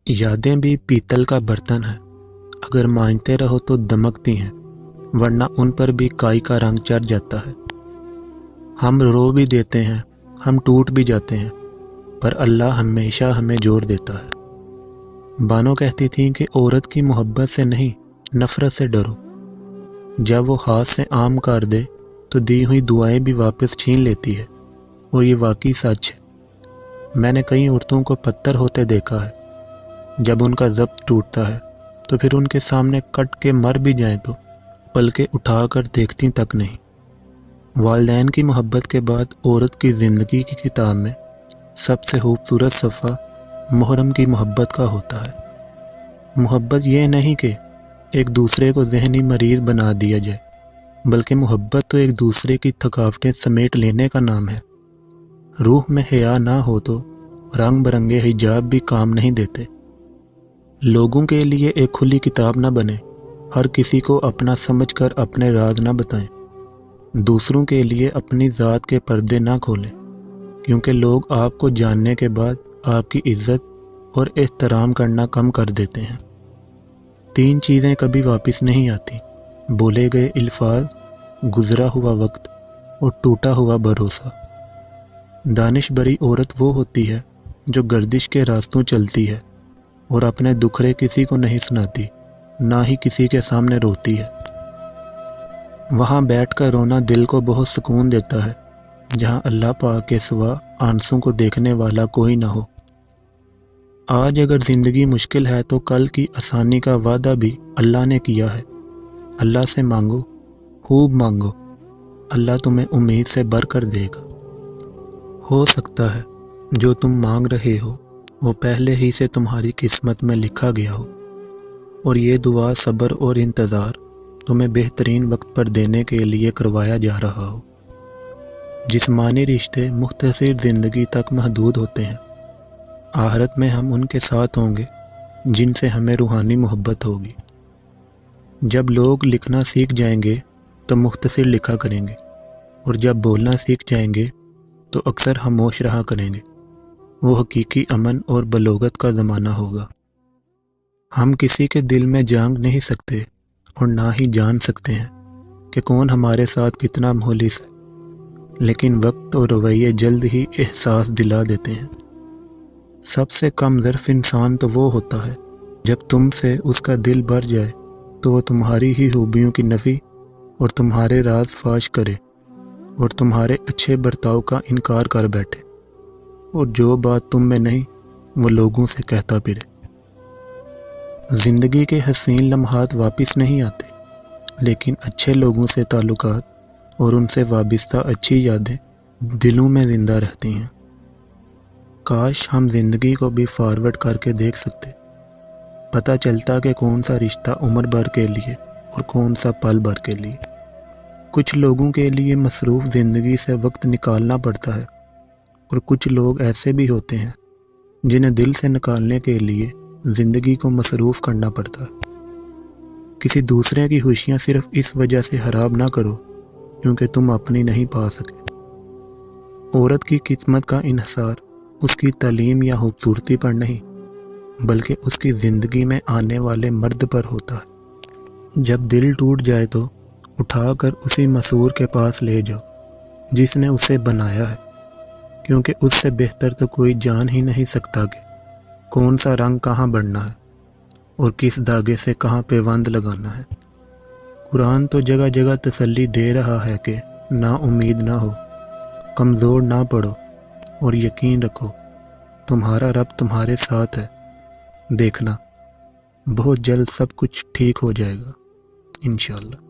یادیں بھی پیتل کا برتن ہیں، اگر مانجتے رہو تو دمکتی ہیں، ورنہ ان پر بھی کائی کا رنگ چڑھ جاتا ہے۔ ہم رو بھی دیتے ہیں، ہم ٹوٹ بھی جاتے ہیں، پر اللہ ہمیشہ ہمیں جوڑ دیتا ہے۔ بانو کہتی تھیں کہ عورت کی محبت سے نہیں، نفرت سے ڈرو۔ جب وہ ہاتھ سے آم کاٹ دے تو دی ہوئی دعائیں بھی واپس چھین لیتی ہے، اور یہ واقعی سچ ہے۔ میں نے کئی عورتوں کو پتھر ہوتے دیکھا ہے، جب ان کا ضبط ٹوٹتا ہے تو پھر ان کے سامنے کٹ کے مر بھی جائیں تو پلکیں اٹھا کر دیکھتی تک نہیں۔ والدین کی محبت کے بعد عورت کی زندگی کی کتاب میں سب سے خوبصورت صفحہ محرم کی محبت کا ہوتا ہے۔ محبت یہ نہیں کہ ایک دوسرے کو ذہنی مریض بنا دیا جائے، بلکہ محبت تو ایک دوسرے کی تھکاوٹیں سمیٹ لینے کا نام ہے۔ روح میں حیا نہ ہو تو رنگ برنگے حجاب بھی کام نہیں دیتے۔ لوگوں کے لیے ایک کھلی کتاب نہ بنے، ہر کسی کو اپنا سمجھ کر اپنے راز نہ بتائیں۔ دوسروں کے لیے اپنی ذات کے پردے نہ کھولیں، کیونکہ لوگ آپ کو جاننے کے بعد آپ کی عزت اور احترام کرنا کم کر دیتے ہیں۔ 3 چیزیں کبھی واپس نہیں آتی: بولے گئے الفاظ، گزرا ہوا وقت اور ٹوٹا ہوا بھروسہ۔ دانش بری عورت وہ ہوتی ہے جو گردش کے راستوں چلتی ہے اور اپنے دکھڑے کسی کو نہیں سناتی، نہ ہی کسی کے سامنے روتی ہے۔ وہاں بیٹھ کر رونا دل کو بہت سکون دیتا ہے، جہاں اللہ پاک کے سوا آنسوں کو دیکھنے والا کوئی نہ ہو۔ آج اگر زندگی مشکل ہے تو کل کی آسانی کا وعدہ بھی اللہ نے کیا ہے۔ اللہ سے مانگو، خوب مانگو، اللہ تمہیں امید سے بھر کر دے گا۔ ہو سکتا ہے جو تم مانگ رہے ہو وہ پہلے ہی سے تمہاری قسمت میں لکھا گیا ہو، اور یہ دعا صبر اور انتظار تمہیں بہترین وقت پر دینے کے لیے کروایا جا رہا ہو۔ جسمانی رشتے مختصر زندگی تک محدود ہوتے ہیں، آخرت میں ہم ان کے ساتھ ہوں گے جن سے ہمیں روحانی محبت ہوگی۔ جب لوگ لکھنا سیکھ جائیں گے تو مختصر لکھا کریں گے، اور جب بولنا سیکھ جائیں گے تو اکثر خاموش رہا کریں گے۔ وہ حقیقی امن اور بلوغت کا زمانہ ہوگا۔ ہم کسی کے دل میں جھانک نہیں سکتے اور نہ ہی جان سکتے ہیں کہ کون ہمارے ساتھ کتنا مخلص ہے، لیکن وقت اور رویے جلد ہی احساس دلا دیتے ہیں۔ سب سے کم ظرف انسان تو وہ ہوتا ہے جب تم سے اس کا دل بھر جائے تو وہ تمہاری ہی خوبیوں کی نفی اور تمہارے راز فاش کرے، اور تمہارے اچھے برتاؤ کا انکار کر بیٹھے، اور جو بات تم میں نہیں وہ لوگوں سے کہتا پھرے۔ زندگی کے حسین لمحات واپس نہیں آتے، لیکن اچھے لوگوں سے تعلقات اور ان سے وابستہ اچھی یادیں دلوں میں زندہ رہتی ہیں۔ کاش ہم زندگی کو بھی فارورڈ کر کے دیکھ سکتے، پتہ چلتا کہ کون سا رشتہ عمر بھر کے لیے اور کون سا پل بھر کے لیے۔ کچھ لوگوں کے لیے مصروف زندگی سے وقت نکالنا پڑتا ہے، اور کچھ لوگ ایسے بھی ہوتے ہیں جنہیں دل سے نکالنے کے لیے زندگی کو مصروف کرنا پڑتا ہے۔ کسی دوسرے کی خوشیاں صرف اس وجہ سے خراب نہ کرو کیونکہ تم اپنی نہیں پا سکے۔ عورت کی قسمت کا انحصار اس کی تعلیم یا خوبصورتی پر نہیں، بلکہ اس کی زندگی میں آنے والے مرد پر ہوتا ہے۔ جب دل ٹوٹ جائے تو اٹھا کر اسی مسحور کے پاس لے جاؤ جس نے اسے بنایا ہے، کیونکہ اس سے بہتر تو کوئی جان ہی نہیں سکتا کہ کون سا رنگ کہاں بڑھنا ہے اور کس دھاگے سے کہاں پیوند لگانا ہے۔ قرآن تو جگہ جگہ تسلی دے رہا ہے کہ نا امید نہ ہو، کمزور نہ پڑو، اور یقین رکھو تمہارا رب تمہارے ساتھ ہے۔ دیکھنا بہت جلد سب کچھ ٹھیک ہو جائے گا انشاءاللہ۔